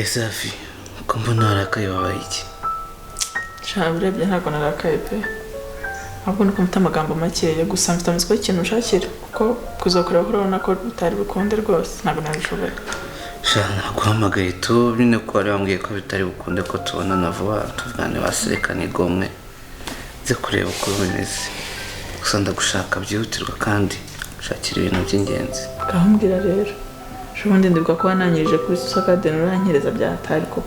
Esafi, ko mbona warakaye wabaye iki? urebye ntabwo narakaye pe, ahubwo nuko mfite amagambo makeya gusa mfite amatsiko y'ikintu ushakira kuko kuzakorera urabona ko bitari bukunde rwose ntabwo nabishoboye. Naguhamagaye tu nyine ko wari wambwiye ko bitari bukunde ko tubonana vuba tuvugane waserekana igomwe nze kureba uko bimeze, gusa ndagushaka byihutirwa kandi ushakira ibintu by'ingenzi. Gahambwira rero ubundi ndibuka ko wananyirije kuri sakadeni uranyereza byatari ko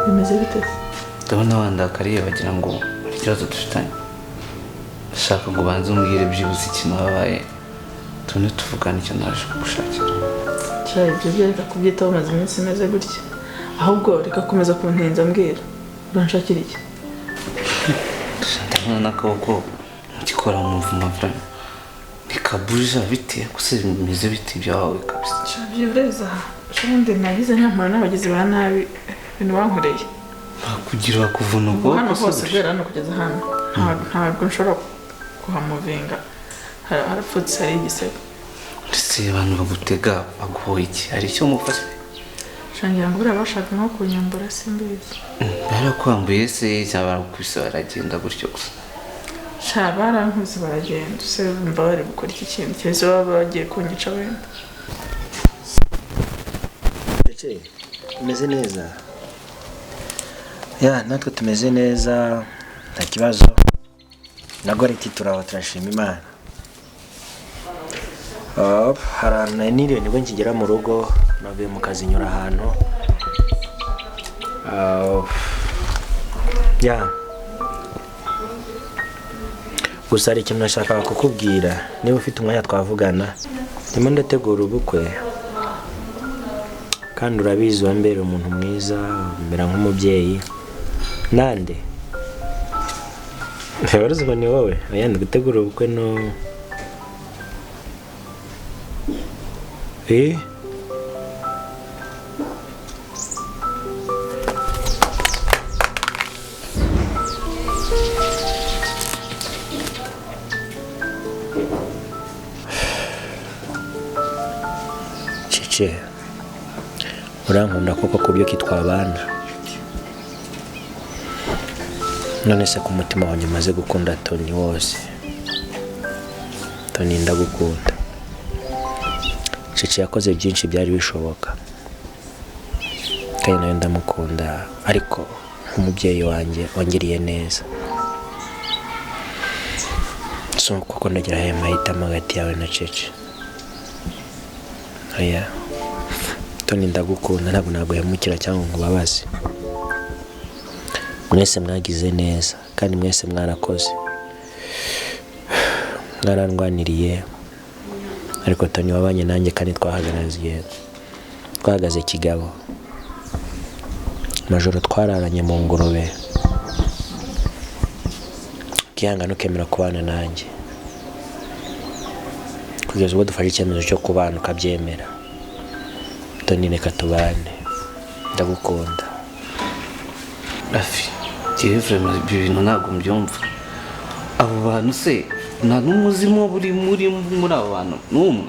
bimeze bite? Ndabona wandakariye wagira ngo ikibazo dufitanye. Ndashaka ngo ubanze umbwire byibuze ikintu wabaye tune tuvugane icyo naje kugushakira. Ibyo byereka kubyitaho maze iminsi imeze gutya, ahubwo reka komeza kuntinza mbwira uranshakira iki? Ndabona n'akaboko mugikora mu mvuma vrema nikabuja bite gusa bimeze biti byawe kabisa. Byureza ubundi nagize nyamara n'abagizi ba nabi ibintu bankoreye bakugira bakuvuna ubwo hano hose rwera hano kugeza hano ntabwo nshobora kuhamuvinga, harapfutse hari igisebe. Ndetse abantu bagutega baguhoye iki? Hari icyo mufashe? Shangira ngo buriya bashaka nko kunyambura simbizi. Barakwambuye se cyangwa barakubise baragenda gutyo gusa? Barankubise baragenda se mba bari gukora iki kintu cyose baba bagiye kunyica wenda. Cece, umeze neza? Ya, natwe tumeze neza nta kibazo. Nagore tituraho turashima Imana. Harana niriwe nibwo nkigera mu rugo navuye mu kazi nyura ahantu. Ya. Gusa hari ikintu nashakaga kukubwira niba ufite umwanya twavugana. Ndimo ndategura ubukwe. Kandi urabizi wambere umuntu mwiza, mbera nk'umubyeyi. Nande? Ntibaruzi ni wowe, ayandi gutegura ubukwe no. Cece, urankunda koko kubyo kitwabana. None se ku mutima wanjye maze gukunda Tony wose. Tony ndagukunda. Cece yakoze byinshi byari bishoboka. Kandi nawe ndamukunda ariko nk'umubyeyi wanjye wangiriye neza. So kuko ndagira aya mahitamo hagati yawe na Cece. Oya. Tony ndagukunda ntabwo naguhemukira cyangwa ngo ubabaze. Mwese mwagize neza kandi mwese mwarakoze. Mwarandwaniriye ariko Tony wabanye nanjye kandi twahagaze kigabo. Majoro twararanye mu ngurube. Kihangana ukemera kubana nanjye. Kugeza ubwo dufashe icyemezo cyo kubana ukabyemera. Tony reka tubane. Ndagukunda. Afi, vraiment ibintu ntabwo mbyumva. Abo bantu se nta n'umuzimo buri muri abo bantu n'umwe.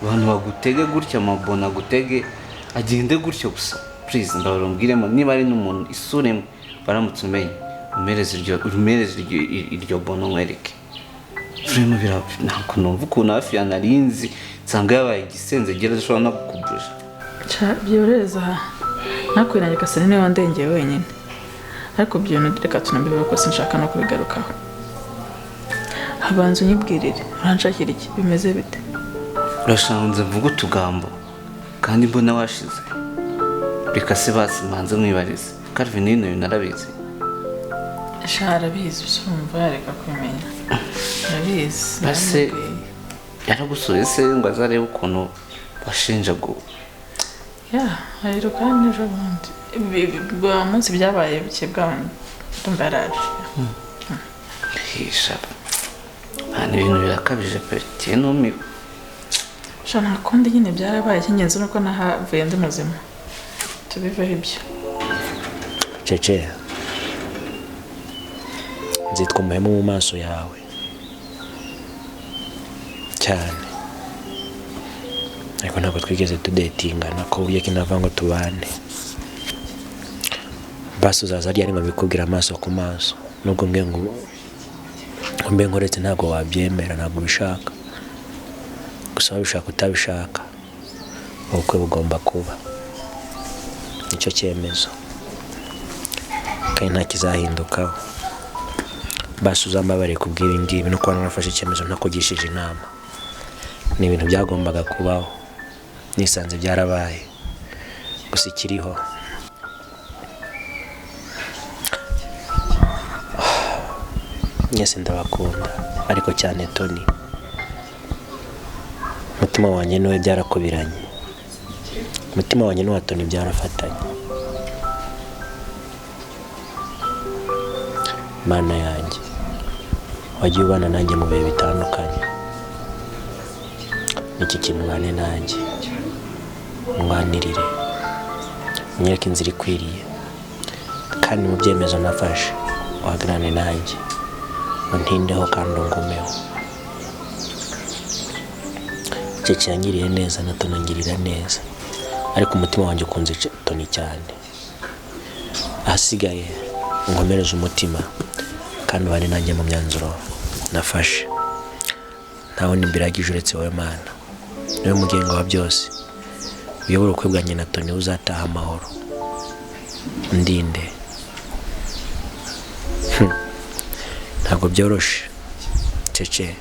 Abantu bagutege gutya amabona gutege agende gutyo gusa. Please ndabarumbwiremo niba ari n'umuntu isuremwe baramutse umenye umereze iryo bono mwereke. Vraiment ntabwo numva ukuntu hafi yanarinzi nsanga yabaye igisenze gera ashobora no kukubusha. Byureza nakwiranye kasane niwe wandengeye wenyine. Ariko byone reka tunambiwe ko sinshaka no kubigarukaho. Abanza unyibwirire uranshakira iki bimeze bite? Urashanze mvuga utugambo kandi mbona washize. Reka se basi manze mwibarize. Calvin nino narabizi. Arabizi usumva yareka kwimenya. Arabizi. Base yaragusuye se ngo azarebe ukuntu washinja go. Ya, rero kandi ejo bundi. Umunsi byabaye bike bwanyu. Ndumva yaraje. Hisha. Hano ibintu birakabije pe cyene Shana kundi nyine byarabaye cy'ingenzi nuko nahavuye ndi muzima. Tubiveho ibyo. Cece, nzitwa umuhemu mu maso yawe cyane. ariko ntabwo twigeze tudetingana ko buryo kinava ngo tubane. Basi uzaza ryari ngo bikubwira amaso ku maso, nubwo mbwe ngo mbe nkoretse ntabwo wabyemera, ntabwo ubishaka. Gusa wabishaka utabishaka, ubukwe bugomba kuba, nicyo cyemezo kandi nta kizahindukaho. Basi uzambabare kubwira ingibi no kuba narafashe icyemezo ntakugishije inama. Ni ibintu byagombaga kubaho, nisanze byarabaye. Gusa ikiriho nyese ndabakunda, ariko cyane Tony. Umutima wanjye niwe byarakubiranye, umutima wanjye n'uwa Tony byarafatanye. Mana yanjye, wagiye ubana nanjye mu bihe bitandukanye. Niki kintu bane nanjye, ndwanirire, unyereke inzira ikwiriye, kandi mu byemezo nafashe wahagarane nanjye, untindeho kandi ungumeho. Cece yangiriye neza na Tony angirira neza, ariko umutima wanjye ukunze Tony cyane. Ahasigaye unkomereze umutima kandi ubane nanjye mu myanzuro nafashe. Nta wundi mbiragije uretse wowe Mana, niwe mugenga wa byose. Uyobora ubukwe bwanjye na Tony, uzataha amahoro, undinde. Ntabwo byoroshe Cece,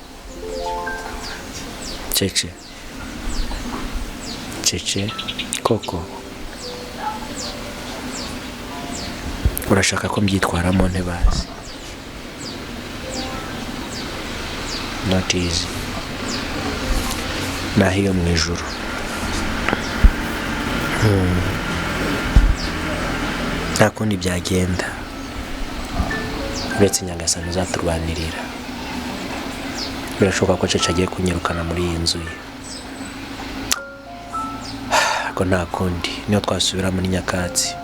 Cece, Cece, koko urashaka ko mbyitwaramo ntebazi? Not easy. Nahiyo mu ijuru. Nta kundi byagenda uretse Nyagasani uzaturwanirira. Birashoboka ko Cece agiye kunyirukana muri iyi nzu ye, ariko nta kundi, niyo twasubira muri nyakatsi.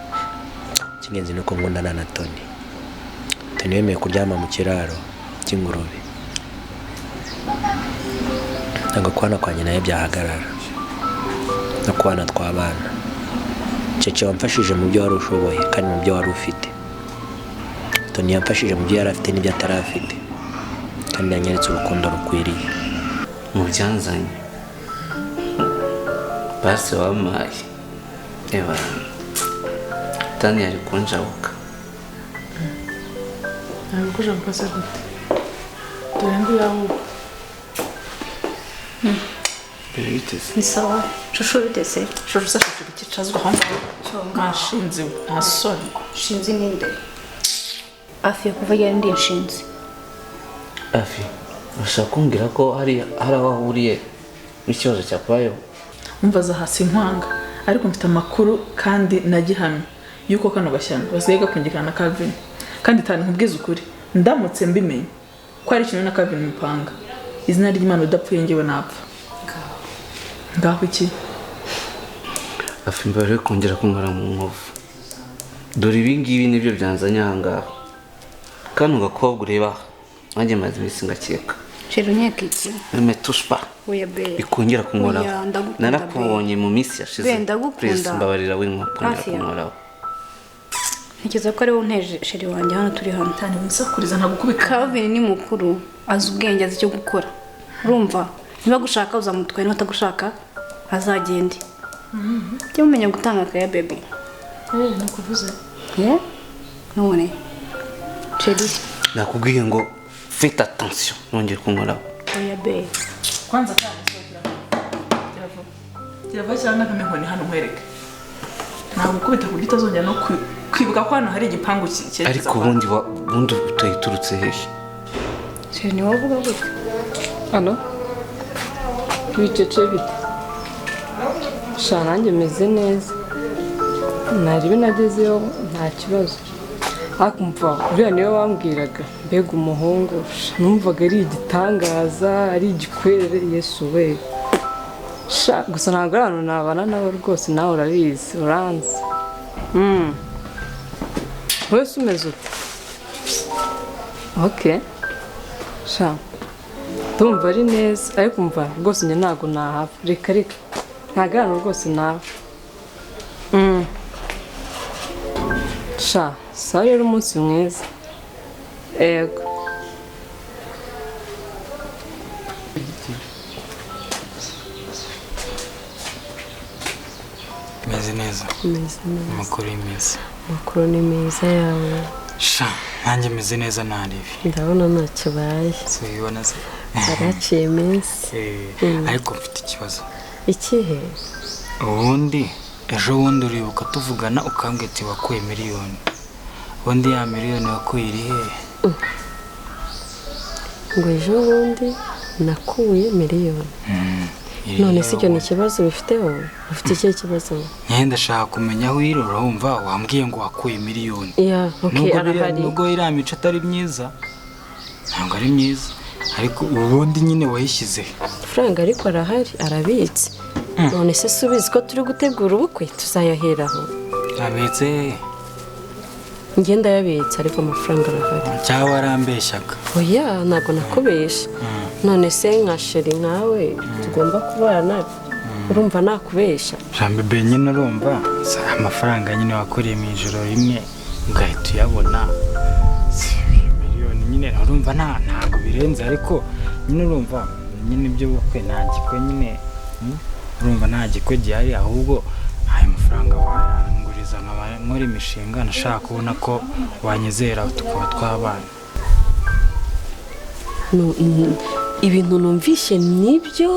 Icy'ingenzi ni uko nkundana na Tony. Tony yemeye kuryama mu kiraro cy'ingurube, ntabwo kubana kwanjye nawe byahagarara, no kubana twabana. Cece wamfashije mu byo wari ushoboye kandi mu byo wari ufite. Tony yamfashije mu byo yari afite n'ibyo atari afite, kandi yanyeretse urukundo rukwiriye. mu byanzanye basi wampaye Tani yari kunjabuka. ntabwo kujabuka se gute? dore ngo yawe Biteze. Ni sawa. Shusho bitese. shusho se shusho bikicazwa aho ngaho mashinzi nta soni. Shinzi ninde? Afi kuva yari ndi nshinzi. Afi, urashaka kumbwira ko hari aho ahuriye n'ikibazo cyakubayeho? umvaza hasi inkwanga, ariko mfite amakuru kandi nagihamye yuko kano gashyano basigaye gakungikana na Calvin. Kandi tani nkubwiza ukuri, ndamutse mbimenye ko ari ikintu na Calvin mupanga, izina ry'Imana udapfuye ngewe napfa. Ngaho iki? Afi, mbere kongera kunkora mu nkovu. Dore ibi ngibi nibyo byanzanye aha ngaha. Kano gakobwa ureba nanjye maze iminsi ngakeka. Shero nyeka iki? Metuspa. Oya be. Ikongera kunkora. Oya, ndagukunda. Narakubonye mu minsi yashize. Be, ndagukunda. Please mbabarira winkongera Hafi yawe. kunkora. Ntekereza ko ari wowe unteje sheri wanjye hano turi hano. Tani winsakuriza ntagukubika. Calvin ni mukuru, azi ubwenge, azi icyo gukora. Urumva? Niba gushaka uzamutwaye, niba atagushaka azagende. Jya umenya gutanga akaya baby. Nakuvuze. Yeah? None. Sheri. Nakubwiye ngo faites attention nongera kunkora. Oya be. Kwanza tani sokira. Kirava cyane nkamenyone hano nkwereke. Nagukubita ku gito azongera no kwibuka ko hano hari igipangu cyekeza. Ariko bundi utayiturutse hehe? Sheri ni wowe uvuga gute? Alo? Wicece bite? Sha nanjye meze neza. Nari binagezeyo nta kibazo. Akumva uriya niwe wambwiraga, mbega umuhungu, numvaga ari igitangaza, ari igikwerere, Yesu we. Sha gusa ntabwo ari abantu nabana nabo rwose, nawe urabizi, uranzi. Wese umeze ute? Okay. Sha ndumva ari neza, ariko umva rwose njye ntabwo nahava. Reka ntagana rwose nawe sha sawa rero umunsi mwiza ego meze neza amakuru meza amakuru ni meza yawe sha nanjye meze neza naribi ndabona ntacyo baye sibibona se baraciye iminsi ariko mfite ikibazo ikihe ubundi ejo bundi uribuka tuvugana ukambwira ati wakuye miliyoni ubundi ya miliyoni wakuye iri hehe ngo ejo bundi nakuye miliyoni none si icyo ni ikibazo bifiteho ufite ikihe kibazo nyine ndashaka kumenya aho iri urumva wambwiye ngo wakuye miliyoni arahari nubwo iriya mico atari myiza ntabwo ari myiza ariko ubundi nyine wayishyize amafaranga ariko arahari arabitse none se subizi ko turi gutegura ubukwe tuzayaheraho abitse ngenda yabitse ariko amafaranga arahari cyangwa warambeshyaga oya ntabwo nakubesha none se nka sheri nkawe tugomba kubana urumva nakubesha jambo be nyine urumva amafaranga nyine wakoreye mu ijoro rimwe ugahita uyabona miliyoni nyine urumva ntabwo birenze ariko nyine urumva nyine ibyo bukwe nta gikwe nyine urumva nta gikwe gihari ahubwo ayo mafaranga wayanguriza nkora imishinga nashaka kubona ko wanyizera tukaba twabana ibintu numvishe nibyo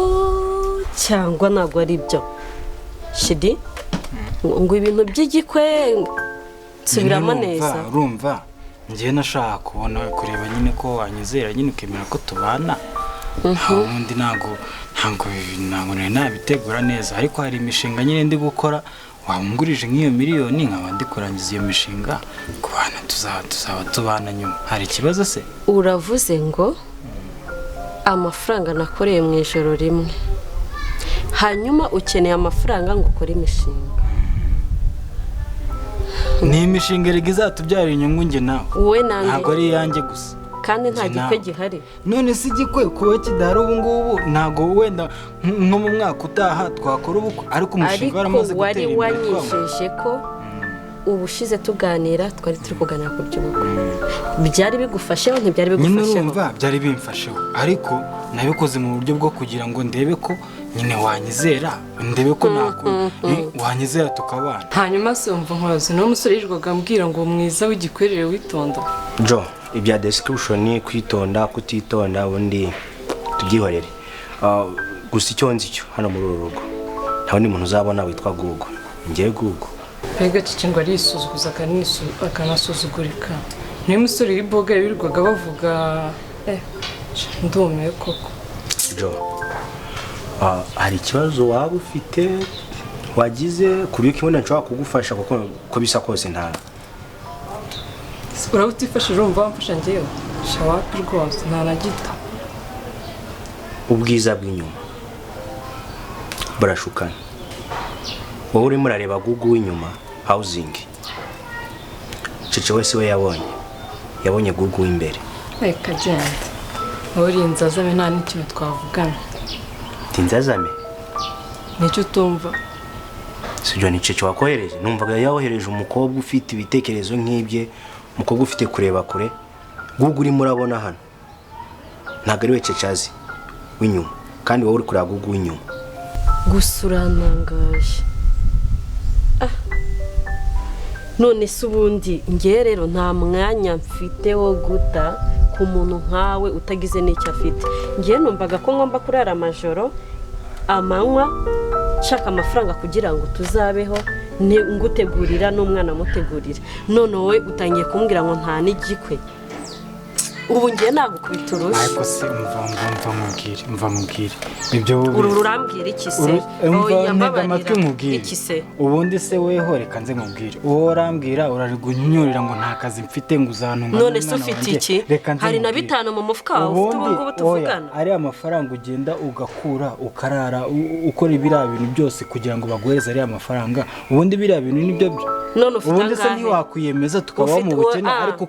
cyangwa ntabwo ari byo shidi ngo ibintu by'igikwe nsubiramo neza urumva ngiye nashaka kubona kureba nyine ko wanyizera nyine ukemera ko tubana ubundi ntabwo nari nabitegura neza ariko hari imishinga nyine ndi gukora wangurije nk'iyo miliyoni nkaba ndi kurangiza iyo mishinga ku bana tuzaba tubana nyuma hari ikibazo se uravuze ngo amafaranga nakoreye mu ijoro rimwe hanyuma ukeneye amafaranga ngo ukore imishinga ni imishinga rege izatubyarira inyungu njye nawe ntabwo ari iyanjye gusa kandi nta gikwe gihari none si igikwe kuba kidahari ubu ngubu ntabwo wenda nko mu mwaka utaha twakora ubukwe ariko umushinga waramaze gutera imbere wari wanyijeje ko ubushize tuganira twari turi kuganira ku by'ubukwe byari bigufasheho ntibyari bigufasheho nyine urumva byari bimfasheho ariko nabikoze mu buryo bwo kugira ngo ndebe ko nyine wanyizera ndebe ko wanyizera tukabana hanyuma se umva nkoze n'umusore yirwaga ambwira ngo mwiza w'igikwerere witonda jo ibya description kwitonda kutitonda ubundi tubyihorere gusa icyo nzi cyo hano muri uru rugo nta wundi muntu uzabona witwa Gugu ngiye Gugu mbega Cece ngo arisuzuguza akanasuzugurika niyo musore w'iboga yirirwaga bavuga ndumiwe koko jo hari ikibazo waba ufite wagize kuri uko ibona nshobora kugufasha kuko bisa kose nta uraba utifashije urumva wamfasha ngewe shawapi rwose nta na gito ubwiza bw'inyuma burashukana wowe urimo urareba Gugu w'inyuma housing Cece wese we yabonye Gugu w'imbere reka genda wowe uri inzazame nta n'ikintu twavugana tinzazame nicyo utumva sibyo ni Cece wakohereje numvaga yawohereje umukobwa ufite ibitekerezo nk'ibye umukobwa ufite kureba kure Gugu urimo urabona hano ntabwo ari we Cece azi w'inyuma kandi wowe uri kureba Gugu w'inyuma gusa urantangaje none se ubundi ngewe rero nta mwanya mfite wo guta ku muntu nkawe utagize n'icyo afite ngewe numvaga ko ngomba kurara amajoro amanywa nshaka amafaranga kugira ngo tuzabeho ngutegurira n'umwana mutegurira none wowe utangiye kumbwira ngo nta n'igikwe ubu ngiye nagukubita urushyi ariko se mva mubwire ibyo uru rurambwira iki se ntega amatwi mubwire ubundi se weho reka nze mubwire uwo urambwira urarigunyurira ngo nta kazi mfite ngo uzantunga none se ufite iki hari na 5 mu mufuka wawe ufite ubu ngubu tuvugana ari amafaranga ugenda ugakura ukarara ukora ibiriya bintu byose kugira ngo baguhereze ari amafaranga ubundi biriya bintu nibyo none ufite ubundi se ntiwakwiyemeza tukabaho mu bukene ariko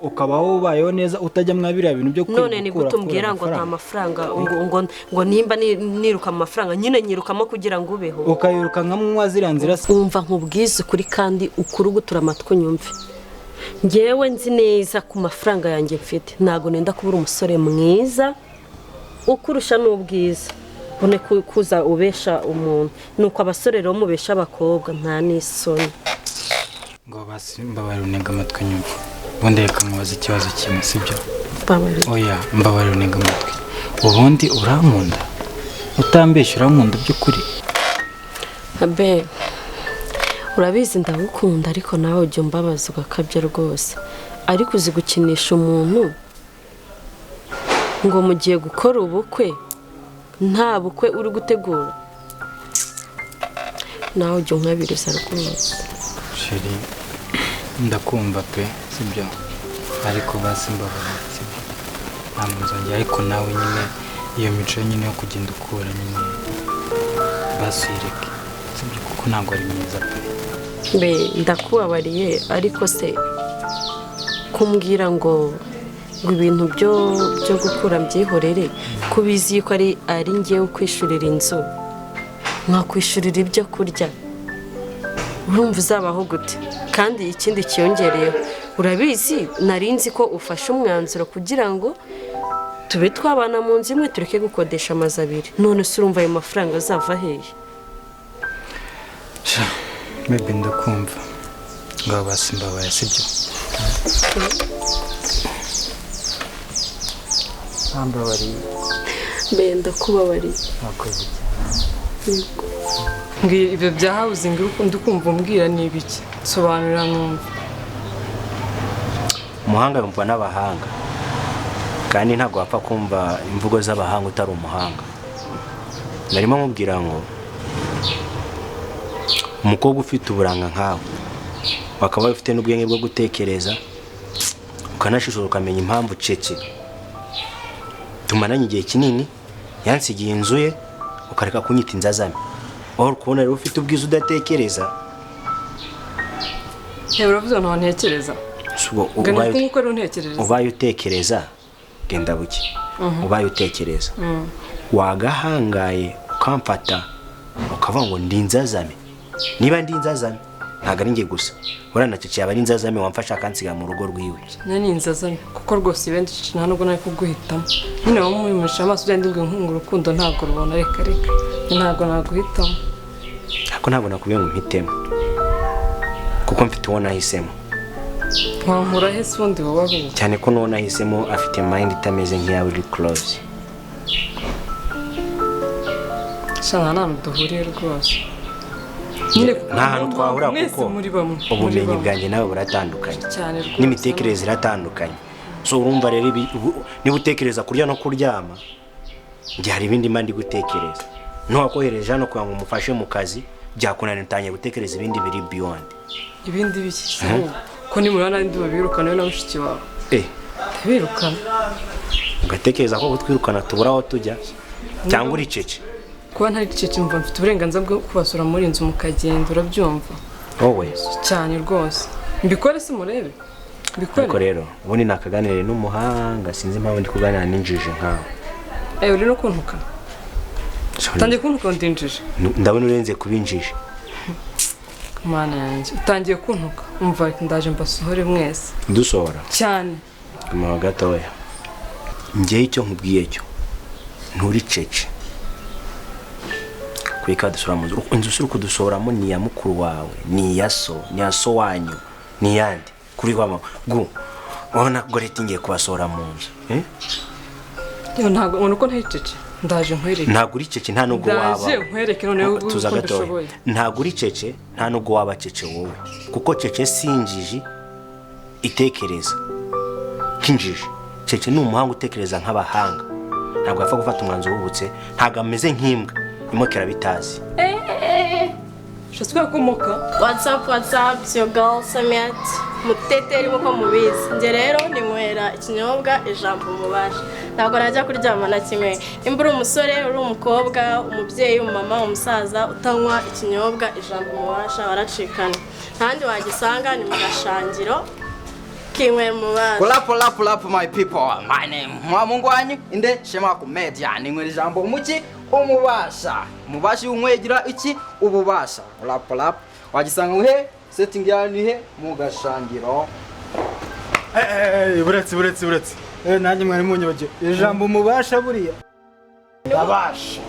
ukabaho ubayeho neza mutajya mwabira ibintu byo none ni gutumbwira ngo nta mafaranga ngo nimba niruka mu mafaranga nyine nyirukamo kugira ngo ubeho ukayiruka nka mwa ziriya nzira umva nkubwize ukuri kandi ukurugutura amatwi nyumve ngewe nzi neza ku mafaranga yanjye mfite ntago nenda kubura umusore mwiza ukurusha n'ubwiza une kuza ubesha umuntu nuko abasore rero mubesha abakobwa nta n'isoni ngo basi mbabarira unega amatwi nyumve ubundi reka mubaze ikibazo kimwe sibyo oya mbabarira unega amatwi ubundi urankunda utambeshya urankunda by'ukuri abe urabizi ndagukunda ariko nawe ujya umbabaza ugakabya rwose ariko uzi gukinisha umuntu ngo mugiye gukora ubukwe nta bukwe uri gutegura nawe ujya unkabiriza rwose sheri ndakumva pe sibyo ariko basi mbabarira sibyo nta muzongera ariko nawe nyine iyo mico nyine yo kugenda ukura nyine basi uyireke sibyo kuko ntabwo ari myiza pe mbe ndakubabariye ariko se kumbwira ngo ibintu byo gukura mbyihorere kubizi yuko ari ngewe kwishurira inzu nkakwishurira ibyo kurya urumva uzabaho gute kandi ikindi kiyongereyeho urabizi narinzi ko ufashe umwanzuro kugira ngo tube twabana mu nzu imwe tureke gukodesha amazu abiri none se urumva ayo mafaranga azava hehe maybe ndakumva ngo basi mbabaye sibyo mbabariye mbe ndakubabariye mwakoze mbwira ibyo bya housing urukundo ukumva umbwira ni ibiki sobanurira numva umuhanga yumva n'abahanga kandi ntabwo wapfa kumva imvugo z'abahanga utari umuhanga narimo mubwira ngo umukobwa ufite uburanga nkawe bakaba bafite n'ubwenge bwo gutekereza ukanashishura ukamenya impamvu Cece tumaranye igihe kinini yansigiye inzu ye ukareka kunyita inzazame aho kubona rero ufite ubwiza udatekereza uravuze ngo ntekereza ubaye utekereza genda buke ubaye utekereza wagahangaye ukamfata ukavuga ngo ndi inzazame niba ndi inzazame ntabwo ari njye gusa urana Cece yaba ari inzazame wamfasha akansiga mu rugo rwiwe ni inzazame kuko rwose ibindi nta nubwo nari kuguhitamo nyine wamumisha amaso ugenda ngo inkunga urukundo ntabwo rubona reka ntabwo naguhitamo ariko ntabwo nakubwiye ngo mpitemo kuko mfite uwo nahisemo wankura hese ubundi wowe ahuye cyane ko n'uwo nahisemo afite mind itameze nk'iyawe iri close shana nta duhuriye rwose nta hantu twahura kuko ubumenyi bwanjye nawe buratandukanye n'imitekerereze iratandukanye so urumva rero niba utekereza kurya no kuryama njye hari ibindi mba ndi gutekereza ntuwakohereje hano kugira ngo umufashe mu kazi byakunanira utangiye gutekereza ibindi biri beyond ibindi biki ko nimurana ndi babirukana we na mushiki wawe birukana ugatekereza ko gutwirukana tubura aho tujya cyangwa uri Cece kuba ntari Cece mva mfite uburenganzira bwo kubasura muri inzu mukagenda urabyumva wowe cyane rwose mbikore se murebe ariko rero ubundi nakaganire n'umuhanga sinzi impamvu ndi kuganira n'injiji nkawe uri no kuntuka utangiye kuntuka ndinjije ndabona urenze kubinjije mana yanjye utangiye kuntuka umva ndaje mbasohore mwese dusohora cyane kama gatoya njye icyo nkubwiye cyo nturi Cece kwika dusura mu inzu uri kudusohoramo ni ya mukuru wawe ni ya so wanyu ni yandi kuri kwa Gugu ubona goreti ngiye kubasohora mu nzu yo ntago ubona uko ntari Cece ndaje nkwereke ntago uri Cece nta nubwo waba ndaje nkwereke none tuzagatoye ntago uri Cece nta nubwo waba Cece wowe kuko Cece sinjiji itekereza kinjiji Cece ni umuhanga utekereza nk'abahanga ntabwo apfa gufata umwanzuro wubutse ntago ameze nk'imbwa imokera bitazi shaswa kumoka what's up it's your girl Samiat muteteri muko mubizi nje rero ninywera ikinyobwa ijambo mubasha ntabwo najya kuryama na kimwe imbura umusore uri umukobwa umubyeyi umumama umusaza utanywa ikinyobwa ijambo mubasha baracikana kandi wagisanga ni mu gashangiro kinywera umubasha. Pull up my people. My name Mungu wanyu inde Shema Comedian. Ninywera ijambo muki umubasha. Mubashi umwegira iki ububasha. Pull up. Wagisanga uhe setting yani he mugashangiro. Buretse nanjye mwari munyoboje ijambo umubasha buriya ndabasha